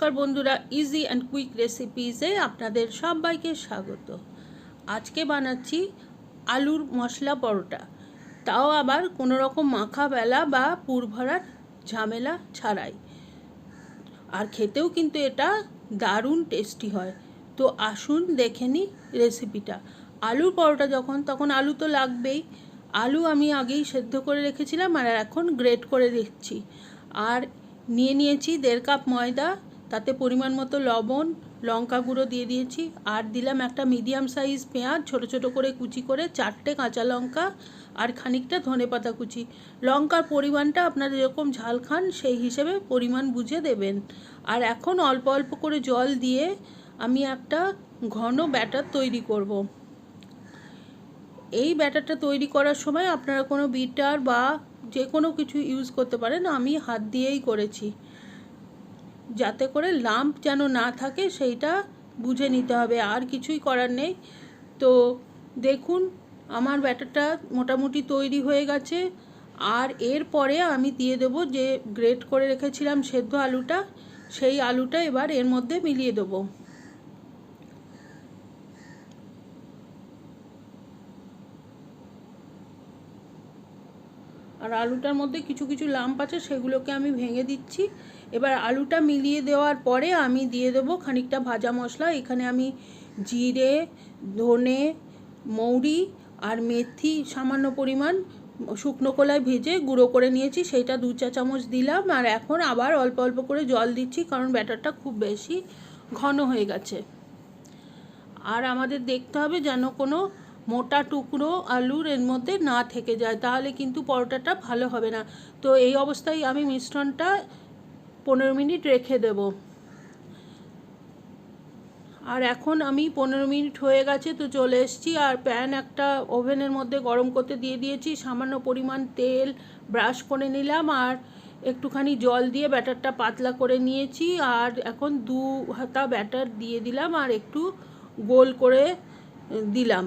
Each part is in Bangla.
নমস্কার বন্ধুরা, ইজি অ্যান্ড কুইক রেসিপিসে আপনাদের সবাইকে স্বাগত। আজকে বানাচ্ছি আলুর মশলা পরোটা, তাও আবার কোনো রকম মাখা বেলা বা পুর ভরার ঝামেলা ছাড়াই। আর খেতেও কিন্তু এটা দারুণ টেস্টি হয়। তো আসুন দেখে নিই রেসিপিটা। আলুর পরোটা তখন আলু তো লাগবেই। আলু আমি আগেই সেদ্ধ করে রেখেছিলাম আর এখন গ্রেট করে দিচ্ছি। আর নিয়েছি 1.5 কাপ ময়দা, তাতে পরিমাণ মতো লবণ, লঙ্কা গুঁড়ো দিয়ে দিয়েছি, আর দিলাম একটা মিডিয়াম সাইজ পেঁয়াজ ছোট ছোট করে কুচি করে, 4টে কাঁচা লঙ্কা আর খানিকটা ধনেপাতা কুচি। লঙ্কার পরিমাণটা আপনারা যেরকম ঝাল খান সেই হিসেবে পরিমাণ বুঝে দেবেন। আর এখন অল্প অল্প করে জল দিয়ে আমি একটা ঘন ব্যাটার তৈরি করব। এই ব্যাটারটা তৈরি করার সময় আপনারা কোনো বিটার বা যে কোনো কিছু ইউজ করতে পারেন, আমি হাত দিয়েই করেছি, যাতে করে লাম্প যেন না থাকে সেইটা বুঝে নিতে হবে, আর কিছুই করার নেই। তো দেখুন আমার ব্যাটারটা মোটামুটি তৈরি হয়ে গেছে। আর এরপরে আমি দিয়ে দেবো যে গ্রেট করে রেখেছিলাম সেদ্ধ আলুটা, সেই আলুটা এবার এর মধ্যে মিলিয়ে দেবো। আর আলুটার মধ্যে কিছু কিছু লাম্প আছে, সেগুলোকে আমি ভেঙে দিচ্ছি। এবার আলুটা মিলিয়ে দেওয়ার পরে আমি দিয়ে দেবো খানিকটা ভাজা মশলা। এখানে আমি জিরে, ধনে, মৌরি আর মেথি সামান্য পরিমাণ শুকনো কলায় ভেজে গুঁড়ো করে নিয়েছি, সেইটা 2 চা চামচ দিলাম। আর এখন আবার অল্প অল্প করে জল দিচ্ছি, কারণ ব্যাটারটা খুব বেশি ঘন হয়ে গেছে। আর আমাদের দেখতে হবে যেন কোনো মোটা টুকরো আলুর এর মধ্যে না থেকে যায়, তাহলে কিন্তু পরোটাটা ভালো হবে না। তো এই অবস্থায় আমি মিশ্রণটা 15 মিনিট রেখে দেব। আর এখন আমি 15 মিনিট হয়ে গেছে, তো চলে এসেছি। আর প্যান একটা ওভেনের মধ্যে গরম করতে দিয়ে দিয়েছি, সামান্য পরিমাণ তেল ব্রাশ করে নিলাম আর একটুখানি জল দিয়ে ব্যাটারটা পাতলা করে নিয়েছি। আর এখন 2 হাতা ব্যাটার দিয়ে দিলাম আর একটু গোল করে দিলাম,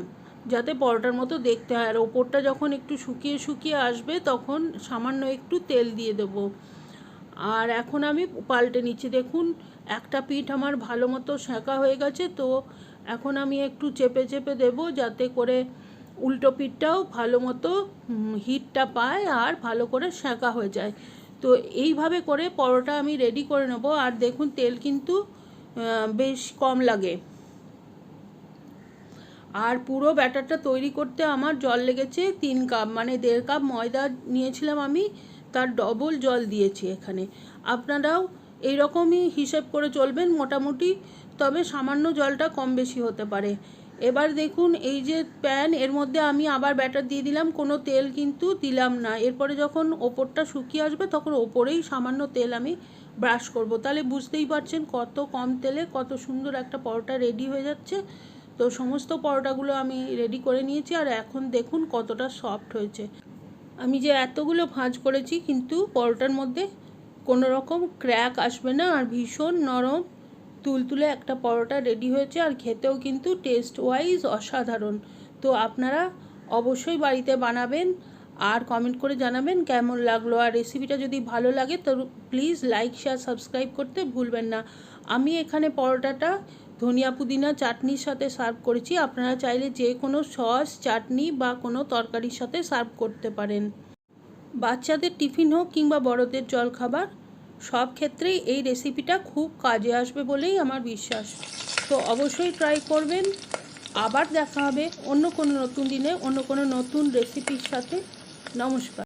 যাতে পরোটার মতো দেখতে হয়। আর ওপরটা যখন একটু শুকিয়ে শুকিয়ে আসবে তখন সামান্য একটু তেল দিয়ে দেবো। আর এখন আমি পাল্টে নিচ্ছি। দেখুন একটা পিঠ আমার ভালো মতো সেঁকা হয়ে গেছে, তো এখন আমি একটু চেপে চেপে দেবো, যাতে করে উল্টো পিঠটাও ভালো মতো হিটটা পায় আর ভালো করে সেঁকা হয়ে যায়। তো এইভাবে করে পরোটা আমি রেডি করে নেব। আর দেখুন তেল কিন্তু বেশ কম লাগে। আর পুরো ব্যাটারটা তৈরি করতে আমার জল লেগেছে 3 কাপ, মানে 1.5 কাপ ময়দা নিয়েছিলাম আমি, তার ডবল জল দিয়েছি এখানে। আপনারাও এইরকমই হিসেব করে চলবেন মোটামুটি, তবে সামান্য জলটা কম বেশি হতে পারে। এবার দেখুন এই যে প্যান, এর মধ্যে আমি আবার ব্যাটার দিয়ে দিলাম, কোনো তেল কিন্তু দিলাম না। এরপরে যখন ওপরটা শুকিয়ে আসবে তখন ওপরেই সামান্য তেল আমি ব্রাশ করব, তাহলে বুঝতেই পারছেন কত কম তেলে কত সুন্দর একটা পরোটা রেডি হয়ে যাচ্ছে। তো সমস্ত পরোটাগুলো আমি রেডি করে নিয়েছি, আর এখন দেখুন কতটা সফট হয়েছে। আমি যে এতগুলো ভাঁজ করেছি, কিন্তু পরোটার মধ্যে কোনো রকম ক্র্যাক আসবে না, আর ভীষণ নরম তুলতুলে একটা পরোটা রেডি হয়েছে। আর খেতেও কিন্তু টেস্ট ওয়াইজ অসাধারণ। তো আপনারা অবশ্যই বাড়িতে বানাবেন আর কমেন্ট করে জানাবেন কেমন লাগলো। আর রেসিপিটা যদি ভালো লাগে তো প্লিজ লাইক, শেয়ার, সাবস্ক্রাইব করতে ভুলবেন না। আমি এখানে পরোটাটা ধনিয়া পুদিনা চাটনির সাথে সার্ভ করেছি। আপনারা চাইলে যে কোনো সস, চাটনি বা কোনো তরকারির সাথে সার্ভ করতে পারেন। বাচ্চাদের টিফিন হোক কিংবা বড়দের জলখাবার, সব ক্ষেত্রেই এই রেসিপিটা খুব কাজে আসবে বলেই আমার বিশ্বাস। তো অবশ্যই ট্রাই করবেন। আবার দেখা হবে অন্য কোনো নতুন দিনে অন্য কোনো নতুন রেসিপির সাথে। নমস্কার।